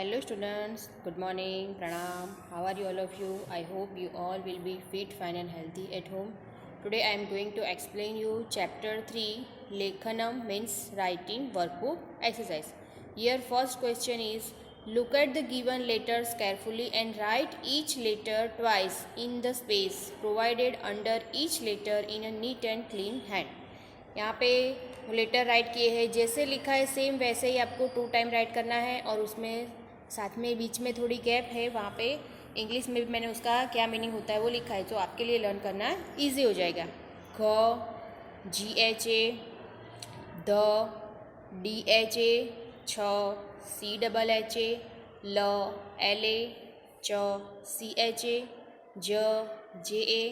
Hello students, good morning, pranam. How are you all of you? I hope you all will be fit, fine and healthy at home. Today I am going to explain you chapter 3 Lekhanam means writing workbook exercise. Here first question is look at the given letters carefully and write each letter twice in the space provided under each letter in a neat and clean hand. यहाँ पे letter right किए हैं, जैसे लिखा है same वैसे ही आपको 2 time right करना है और उसमें साथ में बीच में थोड़ी गैप है, वहाँ पे इंग्लिश में भी मैंने उसका क्या मीनिंग होता है वो लिखा है, तो आपके लिए लर्न करना ईजी हो जाएगा। घ GHA, ध DHA, छ CHHA, ल LA, च CHA, ज JA,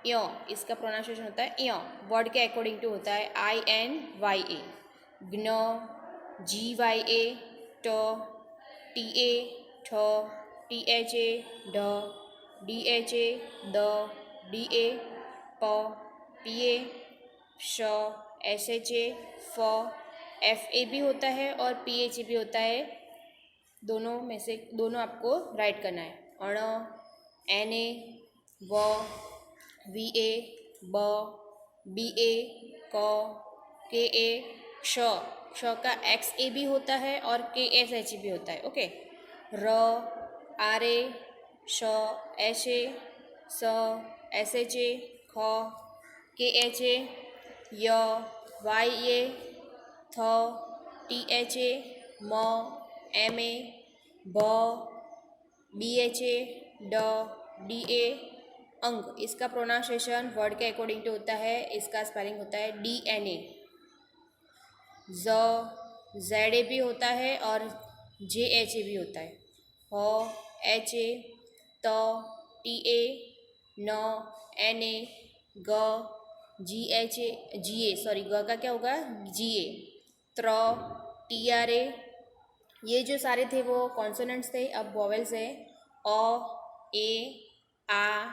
य इसका प्रोनाउंसिएशन होता है य, वर्ड के अकॉर्डिंग टू होता है INYA, ज्ञ GYA, ट TA, ठ THA, ढ DHA, द DA, प PA, श SHA, फ FA भी होता है और PHA भी होता है, दोनों में से दोनों आपको राइट करना है। अण NA, व VA, ब BA, क KA, क्ष का XA भी होता है और KSH भी होता है। ओके, र RA, श HA, स SHA, ख KHA, य YA, थ THA, म MA, भ BHA, ड DA, अंग इसका प्रोनाउंसिएशन वर्ड के अकॉर्डिंग टू होता है, इसका स्पेलिंग होता है DNA, ज ZA भी होता है और JHA भी होता है, ह HA, त TA, न NA, ग ग का क्या होगा GA, त्र TRA, ये जो सारे थे वो कॉन्सोनेंट्स थे, अब वॉवेल्स है अ ए आ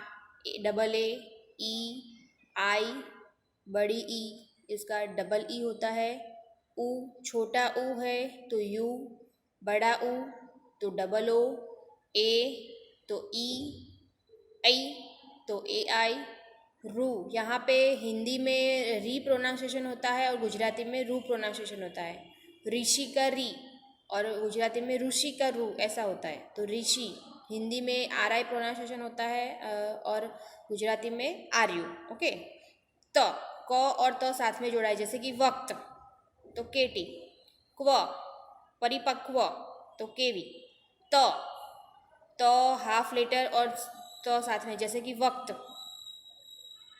डबल ए ई आई बड़ी ई इसका डबल ई होता है, उ छोटा उ है तो यू, बड़ा उ तो डबल ओ, ए तो ई, आई तो ए आई, रू यहाँ पे हिंदी में री प्रोनाउंसिएशन होता है और गुजराती में रू प्रोनाउंसिएशन होता है, ऋषि का री और गुजराती में ऋषि का रू ऐसा होता है, तो ऋषि हिंदी में RI प्रोनाउंसिएशन होता है और गुजराती में RU। ओके, त क और त साथ में जोड़ा है, जैसे कि वक्त तो KT, क्व परिपक्व तो KV, त हाफ लेटर और त साथ में जैसे कि वक्त,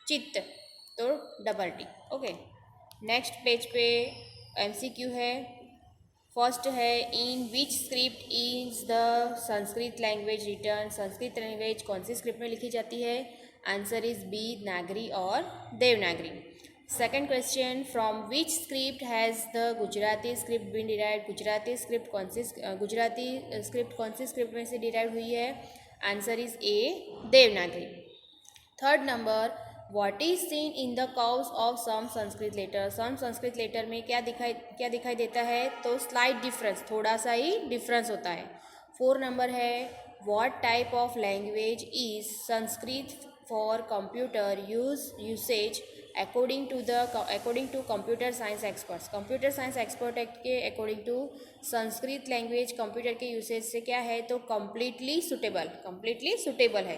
चित्त तो double T. Okay, next page पे MCQ है। फर्स्ट है in which script is the Sanskrit language written, Sanskrit language कौन सी स्क्रिप्ट में लिखी जाती है? आंसर इज बी नागरी और Devanagari. Second question from which script has the Gujarati script been derive, Gujarati script कौन सी स्क्रिप्ट में से डिराइव हुई है? Answer is A Devanagari. Third number what is seen in the curves of some Sanskrit letter, some Sanskrit letter में क्या दिखाई देता है? तो स्लाइट डिफरेंस, थोड़ा सा ही डिफरेंस होता है। 4 नंबर है what type of language is Sanskrit for computer usage according to computer science experts, computer science expert के according to Sanskrit language computer के यूसेज से क्या है? तो कम्प्लीटली सुटेबल है।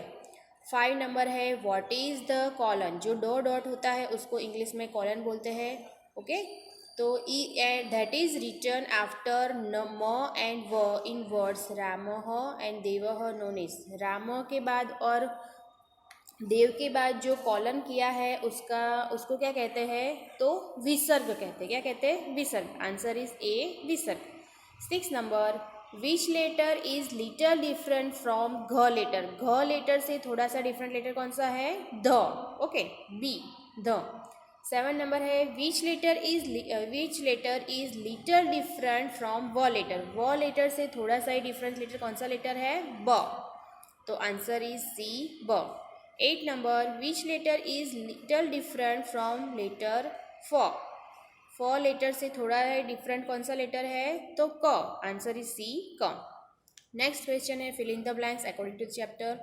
5 नंबर है व्हाट इज़ द कॉलन, जो डॉट होता है उसको इंग्लिश में कॉलन बोलते हैं। ओके, तो दैट इज रिटर्न आफ्टर म एंड व इन वर्ड्स रामः एंड देवः नोन एज, राम के बाद और देव के बाद जो कॉलन किया है उसको क्या कहते हैं? तो विसर्ग कहते हैं। क्या कहते हैं? विसर्ग। आंसर इज ए विसर्ग। 6 number which letter is little different from घ लेटर, घ लेटर से थोड़ा सा डिफरेंट लेटर कौन सा है? ध। ओके, बी ध। 7 नंबर है which letter is little different from व लेटर, व लेटर से थोड़ा सा ही डिफरेंट लेटर कौन सा लेटर है? ब, तो आंसर इज सी ब। 8 number which letter is little different from letter फ, 4 लेटर से थोड़ा है डिफरेंट कौन सा लेटर है, तो क, आंसर इज सी, क। नेक्स्ट क्वेश्चन है fill in the blanks according to chapter.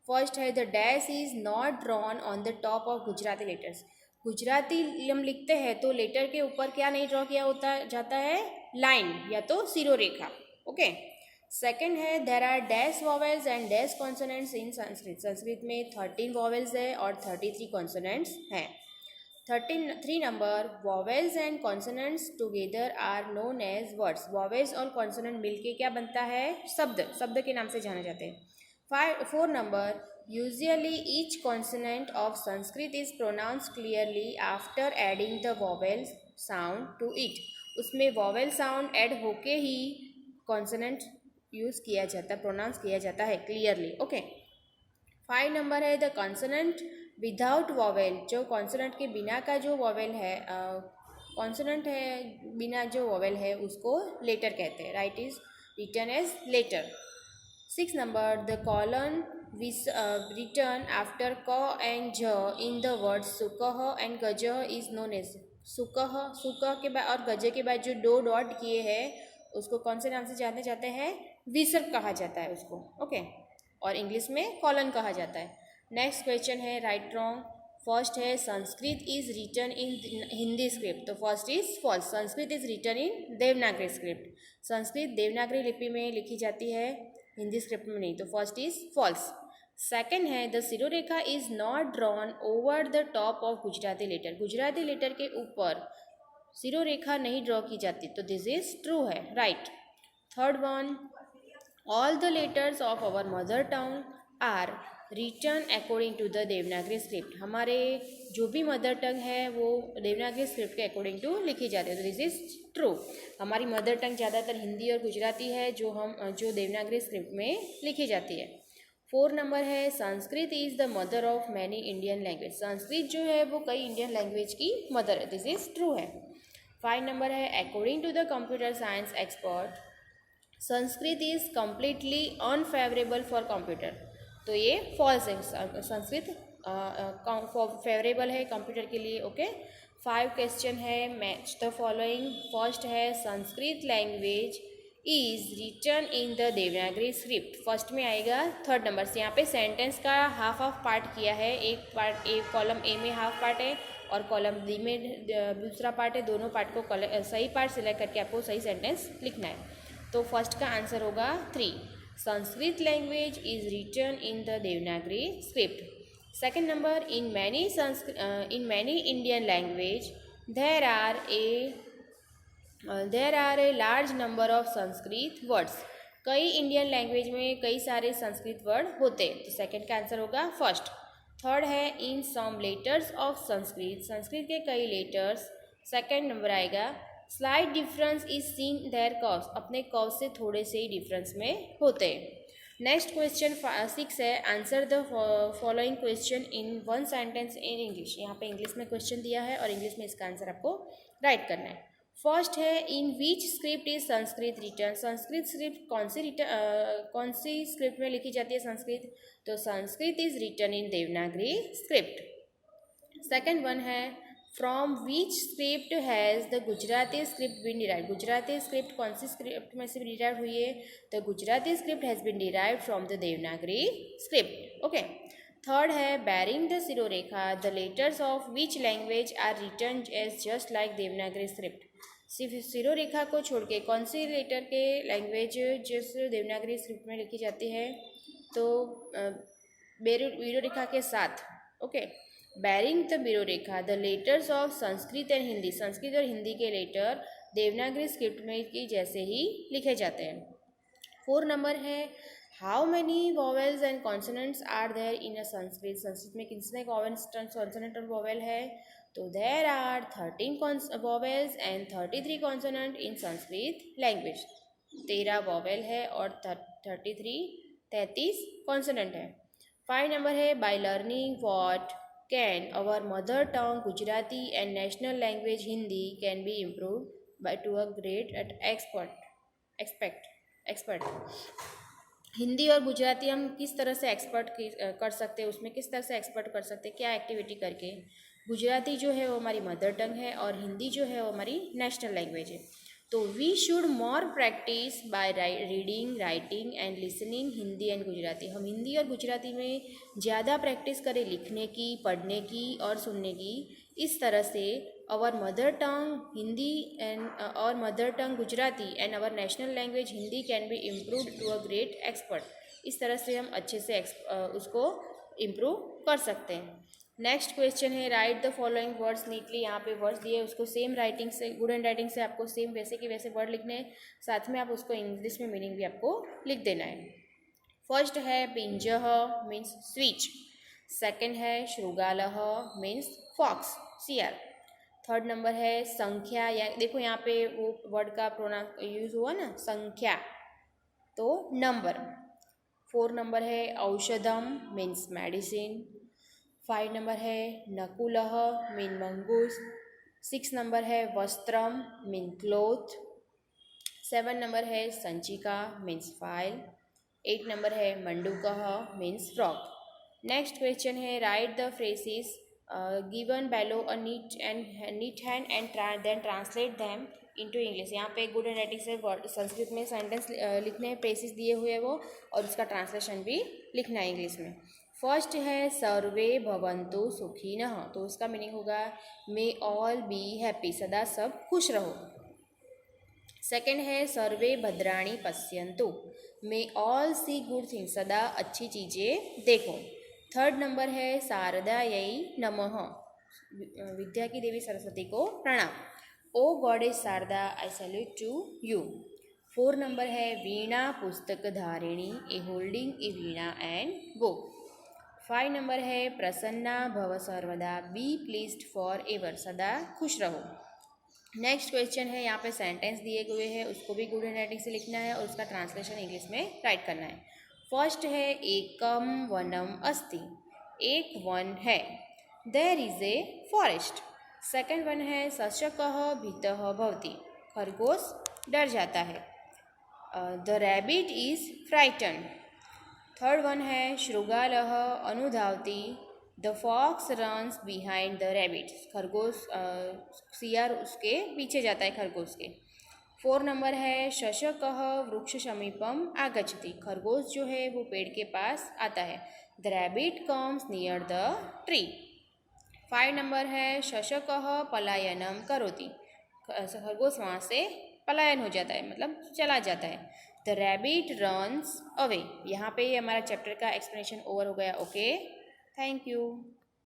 First है the dash is not drawn on the top of Gujarati letters. Gujarati हम लिखते हैं तो लेटर के ऊपर क्या नहीं ड्रॉ किया होता जाता है, लाइन या तो सिरो रेखा। ओके। सेकंड है there are dash vowels and dash consonants in Sanskrit. Sanskrit में 13 वॉवेल्स है और 33 कॉन्सोनेंट्स हैं। 3 number vowels and consonants together are known as words. Vowels और कॉन्सोनेंट मिलके क्या बनता है, शब्द, शब्द के नाम से जाने जाते हैं। 4 number usually each consonant of Sanskrit is pronounce clearly after adding the vowel sound to it. उसमें वॉवेल साउंड ऐड होके ही कॉन्सोनेंट यूज किया जाता है, प्रोनाउंस किया जाता है क्लियरली। ओके। 5 नंबर है द कॉन्सोनेंट विदाउट वॉवेल। जो कॉन्सोनेंट के बिना का जो वॉवेल है, कॉन्सोनेंट है बिना जो वॉवेल है उसको लेटर कहते हैं। Right is written as letter. 6 number the colon written after क एंड झ इन द वर्ड सुकह एंड गजह इज नोन एज। सुकह, सुकह के बाद और गजह के बाद जो दो डॉट किए हैं उसको कौन से नाम से जाने जाते हैं, विसर्ग कहा जाता है उसको। ओके। और इंग्लिश में कॉलन कहा जाता है। नेक्स्ट क्वेश्चन है राइट रॉन्ग। फर्स्ट है Sanskrit is written in Hindi script, तो first is false. Sanskrit is written in Devanagari script. Sanskrit Devanagari लिपि में लिखी जाती है, हिंदी स्क्रिप्ट में नहीं, तो फर्स्ट इज फॉल्स। सेकंड है द सिरोरेखा is not drawn over the top of Gujarati letter. Gujarati letter के ऊपर सिरोरेखा नहीं ड्रॉ की जाती, तो दिस इज ट्रू है, right. Third one all the letters of our mother tongue are written according to the Devanagari script. हमारे जो भी मदर टंग है वो देवनागरी स्क्रिप्ट के अकॉर्डिंग टू लिखी जाती है, तो दिस इज ट्रू। हमारी मदर टंग ज़्यादातर हिंदी और गुजराती है जो देवनागरी स्क्रिप्ट में लिखी जाती है। 4 नंबर है Sanskrit is the mother of many Indian language. Sanskrit जो है वो कई इंडियन लैंग्वेज की मदर है, दिस इज ट्रू है। 5 नंबर है according to the computer science expert Sanskrit is completely unfavourable for computer, तो ये फॉल्स है। संस्कृत फेवरेबल है कंप्यूटर के लिए। ओके। 5 क्वेश्चन है मैच द फॉलोइंग। फर्स्ट है Sanskrit language is written in the Devanagari script. First में आएगा 3rd नंबर से। यहाँ पे सेंटेंस का हाफ पार्ट किया है, एक पार्ट एक कॉलम ए में हाफ पार्ट है और कॉलम बी में दूसरा पार्ट है। दोनों पार्ट को सही पार्ट सिलेक्ट करके आपको सही सेंटेंस लिखना है। तो फर्स्ट का आंसर होगा 3, Sanskrit language is written in the Devanagari script. Second number in many Indian language there are a large number of Sanskrit words. कई इंडियन लैंग्वेज में कई सारे संस्कृत वर्ड होते हैं, तो सेकंड का आंसर होगा फर्स्ट। थर्ड है in some letters of Sanskrit. Sanskrit के कई लेटर्स, सेकंड नंबर आएगा। Slight difference is seen their curves. अपने कर्व से थोड़े से ही डिफरेंस में होते हैं। नेक्स्ट क्वेश्चन 6 है answer the following question in one sentence in English. यहाँ पे इंग्लिश में क्वेश्चन दिया है और इंग्लिश में इसका आंसर आपको राइट करना है। फर्स्ट है in which script is Sanskrit written. Sanskrit script कौन सी स्क्रिप्ट में लिखी जाती है संस्कृत, तो Sanskrit is written in Devanagari script. Second one है from which script has the Gujarati script been derive. Gujarati script कौन सी स्क्रिप्ट में से डिराइव हुई है, तो Gujarati script has been derive from the Devanagari script. Okay. Third है बैरिंग द सिरोरेखा the letters of which language are written as just like Devanagari script. सिर्फ सिरोरेखा को छोड़ के कौन सी लेटर के लैंग्वेज जिस देवनागरी स्क्रिप्ट में लिखी जाती है, तो बीरो रेखा के साथ। ओके। बैरिंग द बीरो रेखा the letters of Sanskrit and Hindi. Sanskrit और हिंदी के लेटर देवनागरी स्क्रिप्ट में की जैसे ही लिखे जाते हैं। 4 नंबर है how many vowels and consonants are there in a Sanskrit. Sanskrit में कितने कॉन्सोनेंट और वॉवेल है, तो there are 13 vowels and 33 consonant in Sanskrit language. 13 vowel है और 33 कॉन्सोनेंट है। 5 नंबर है by learning what can our mother tongue Gujarati and national language Hindi can be improve by to a great at expert. Hindi और गुजराती हम किस तरह से एक्सपर्ट कर सकते हैं, उसमें किस तरह से एक्सपर्ट कर सकते हैं, क्या एक्टिविटी करके, गुजराती जो है वो हमारी मदर टंग है और हिंदी जो है वो हमारी नेशनल लैंग्वेज है। तो we should more practice by reading, writing and listening Hindi and Gujarati. हम हिंदी और गुजराती में ज़्यादा प्रैक्टिस करें लिखने की, पढ़ने की और सुनने की। इस तरह से our mother tongue Hindi and और mother tongue Gujarati and our national language Hindi can be improve to a great expert. इस तरह से हम अच्छे से उसको इम्प्रूव कर सकते हैं। नेक्स्ट क्वेश्चन है write the following words neatly. यहाँ पे वर्ड्स दिए उसको सेम राइटिंग से, गुड हैंड राइटिंग से आपको सेम वैसे के वैसे वर्ड लिखने हैं, साथ में आप उसको इंग्लिश में मीनिंग भी आपको लिख देना है। फर्स्ट है पिंजः मीन्स स्विच। सेकंड है श्रुगालः मीन्स फॉक्स, सियार। थर्ड नंबर है संख्या, या देखो यहाँ पे वो वर्ड का प्रोनाउंस यूज हुआ ना, संख्या, तो नंबर। 4 नंबर है औषधम मीन्स मेडिसिन। 5 नंबर है नकुलः मीन मंगूस। 6 नंबर है वस्त्रम मीन क्लोथ। 7 नंबर है संचिका मीन्स फाइल। 8 नंबर है मंडूकः मीन्स फ्रॉक। नेक्स्ट क्वेश्चन है write the phrases given below a neat hand and then translate them into English. यहाँ पे good hand writing से संस्कृत में सेंटेंस लिखने हैं, फ्रेजेस दिए हुए वो, और उसका ट्रांसलेशन भी लिखना है इंग्लिश में। फर्स्ट है सर्वे भवन्तु सुखिनः, तो उसका मीनिंग होगा मे ऑल बी हैप्पी, सदा सब खुश रहो। सेकंड है सर्वे भद्राणि पश्यन्तु, मे ऑल सी गुड थिंग्स, सदा अच्छी चीज़ें देखो। थर्ड नंबर है शारदायै नमः, विद्या की देवी सरस्वती को प्रणाम। O goddess Sharada I salute to you. 4 number है वीणा पुस्तक धारिणी, a holding a veena and book. 5 number है प्रसन्ना भव सर्वदा, बी प्लीज्ड फॉर एवर, सदा खुश रहो। नेक्स्ट क्वेश्चन है, यहाँ पे सेंटेंस दिए हुए हैं, उसको भी गुड हैंड राइटिंग से लिखना है और उसका ट्रांसलेशन इंग्लिश में राइट करना है। फर्स्ट है एकम वनम अस्ति, एक वन है। There is a forest. Second one है सशकः भीतः भवति, खरगोश डर जाता है। The rabbit is frighten. Third one है श्रुगालः अनुधावती, the fox runs behind the rabbit, खरगोश सियार उसके पीछे जाता है खरगोश के। 4 नंबर है शशकः वृक्ष समीपम आगच्छति, खरगोश जो है वो पेड़ के पास आता है। The rabbit comes near the tree. 5 number है शशकः पलायनम करोति, खरगोश वहाँ से पलायन हो जाता है, मतलब चला जाता है। The rabbit runs away. यहाँ पे हमारा चैप्टर का एक्सप्लेनेशन ओवर हो गया। Okay, thank you.